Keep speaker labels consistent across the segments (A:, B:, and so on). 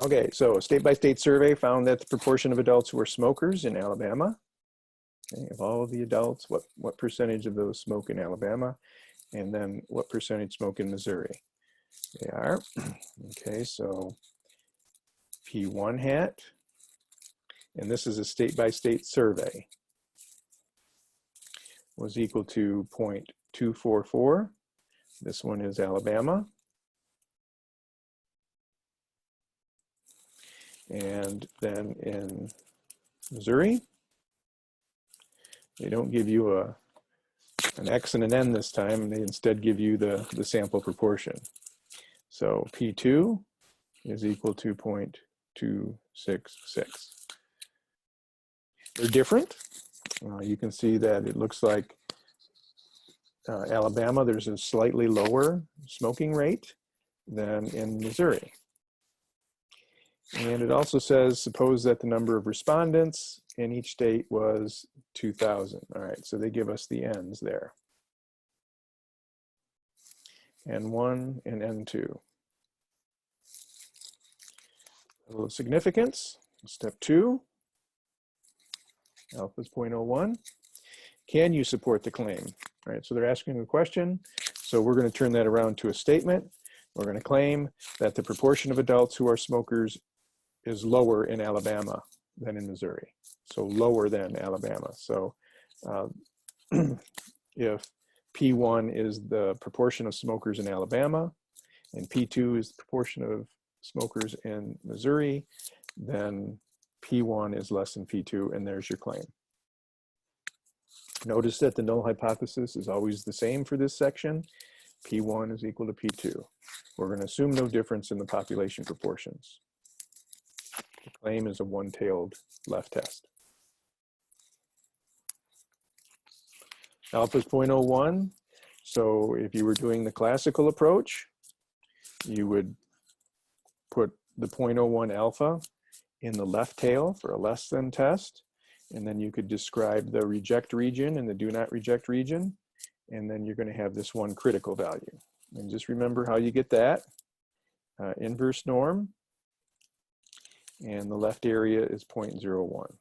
A: Okay, so a state-by-state survey found that the proportion of adults who are smokers in Alabama, okay, of all of the adults, what percentage of those smoke in Alabama, and then what percentage smoke in Missouri? They are, okay, so P1 hat, and this is a state-by-state survey, was equal to 0.244. This one is Alabama. And then in Missouri, they don't give you an X and an N this time, and they instead give you the sample proportion. So P2 is equal to 0.266. They're different. You can see that it looks like Alabama, there's a slightly lower smoking rate than in Missouri. And it also says, suppose that the number of respondents in each state was 2,000. All right, so they give us the N's there. N1 and N2. Level of significance, step 2, alpha is 0.01. Can you support the claim? All right, so they're asking a question. So we're going to turn that around to a statement. We're going to claim that the proportion of adults who are smokers is lower in Alabama than in Missouri. So lower than Alabama. So if P1 is the proportion of smokers in Alabama and P2 is the proportion of smokers in Missouri, then P1 is less than P2, and there's your claim. Notice that the null hypothesis is always the same for this section. P1 is equal to P2. We're going to assume no difference in the population proportions. The claim is a one-tailed left test. Alpha is 0.01. So if you were doing the classical approach, you would put the 0.01 alpha in the left tail for a less than test. And then you could describe the reject region and the do not reject region. And then you're going to have this one critical value. And just remember how you get that. Inverse norm. And the left area is 0.01.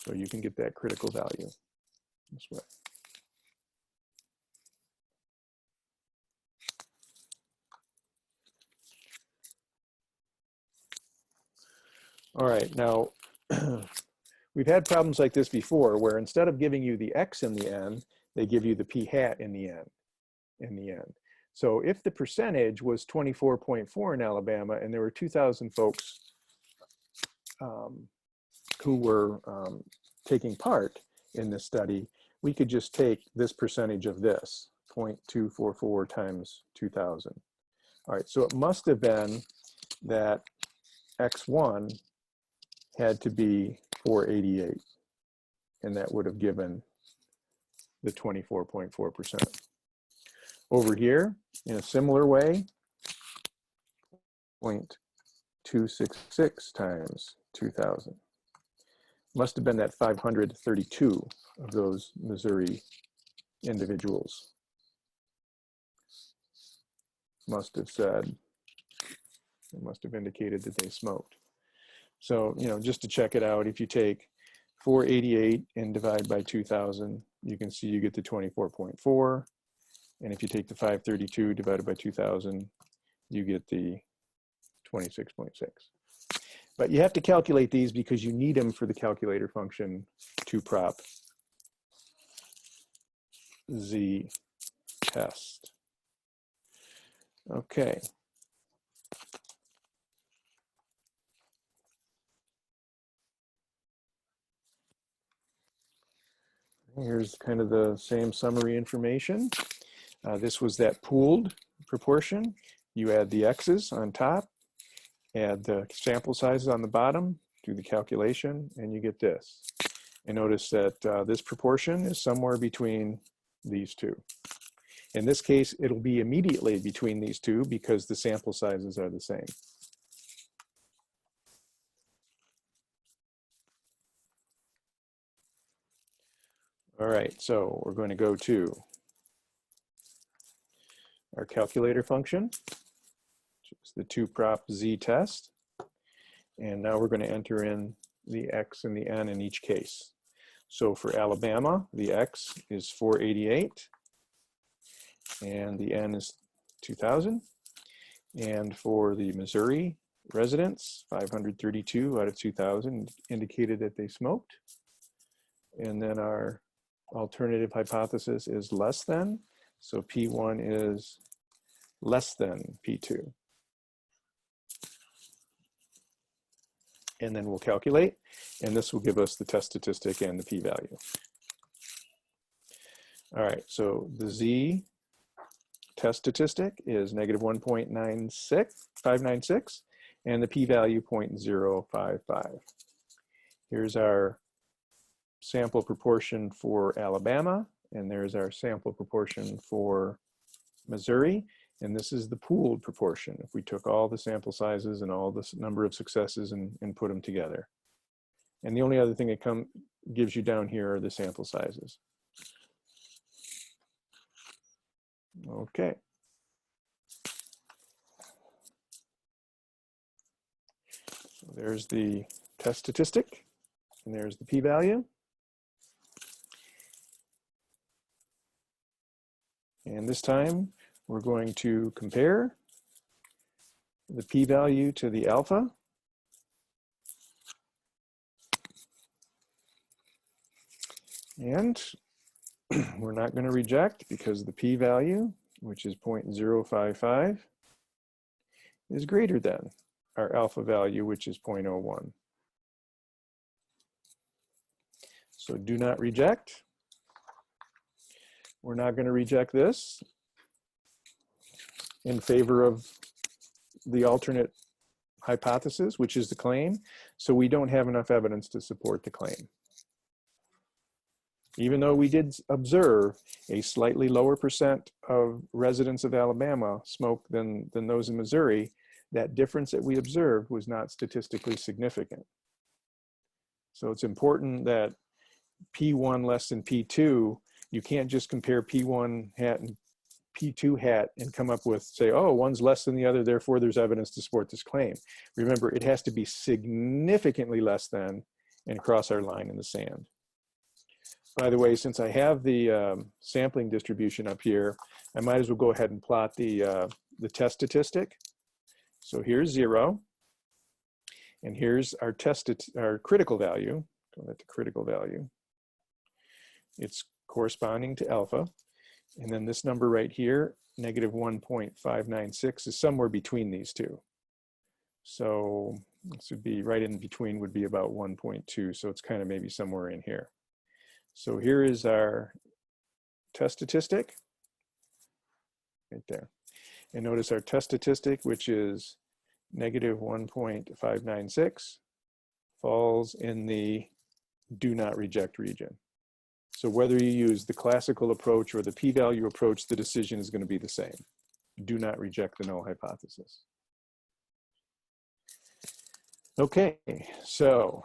A: So you can get that critical value this way. All right, now we've had problems like this before where instead of giving you the X in the end, they give you the P hat in the end. So if the percentage was 24.4 in Alabama and there were 2,000 folks who were taking part in this study, we could just take this percentage of this, 0.244 times 2,000. All right, so it must have been that X1 had to be 488, and that would have given the 24.4%. Over here, in a similar way, 0.266 times 2,000. Must have been that 532 of those Missouri individuals must have said, it must have indicated that they smoked. So, you know, just to check it out, if you take 488 and divide by 2,000, you can see you get the 24.4. And if you take the 532 divided by 2,000, you get the 26.6. But you have to calculate these because you need them for the calculator function to prop Z test. Okay. Here's kind of the same summary information. This was that pooled proportion. You add the X's on top, add the sample sizes on the bottom, do the calculation, and you get this. And notice that this proportion is somewhere between these two. In this case, it'll be immediately between these two because the sample sizes are the same. All right, so we're going to go to our calculator function, which is the 2-prop z-test. And now we're going to enter in the x and the n in each case. So for Alabama, the x is 488, and the n is 2,000. And for the Missouri residents, 532 out of 2,000 indicated that they smoked. And then our alternative hypothesis is less than. So P1 is less than P2. And then we'll calculate, and this will give us the test statistic and the p-value. All right, so the z test statistic is negative 1.596, and the p-value 0.055. Here's our sample proportion for Alabama, and there's our sample proportion for Missouri. And this is the pooled proportion if we took all the sample sizes and all the number of successes and put them together. And the only other thing it gives you down here are the sample sizes. Okay. So there's the test statistic, and there's the p-value. And this time, we're going to compare the p-value to the alpha. And we're not going to reject because the p-value, which is 0.055, is greater than our alpha value, which is 0.01. So do not reject. We're not going to reject this in favor of the alternate hypothesis, which is the claim. So we don't have enough evidence to support the claim. Even though we did observe a slightly lower percent of residents of Alabama smoke than those in Missouri, that difference that we observed was not statistically significant. So it's important that P1 less than P2, you can't just compare P1 hat and P2 hat and come up with, say, oh, one's less than the other, therefore there's evidence to support this claim. Remember, it has to be significantly less than and cross our line in the sand. By the way, since I have the sampling distribution up here, I might as well go ahead and plot the test statistic. So here's 0, and here's our our critical value. Go back to critical value. It's corresponding to alpha. And then this number right here, negative 1.596, is somewhere between these two. So this would be right in between, would be about 1.2. So it's kind of maybe somewhere in here. So here is our test statistic right there. And notice our test statistic, which is negative 1.596, falls in the do not reject region. So whether you use the classical approach or the p-value approach, the decision is going to be the same. Do not reject the null hypothesis. Okay, so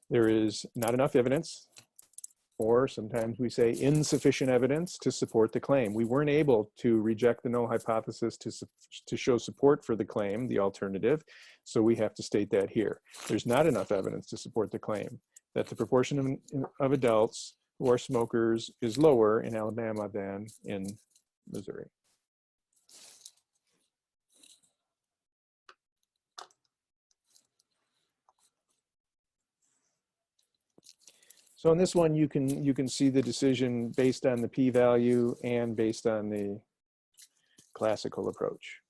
A: there is not enough evidence, or sometimes we say insufficient evidence to support the claim. We weren't able to reject the null hypothesis to show support for the claim, the alternative, so we have to state that here. There's not enough evidence to support the claim that the proportion of adults who are smokers is lower in Alabama than in Missouri. So in this one, you can see the decision based on the p-value and based on the classical approach.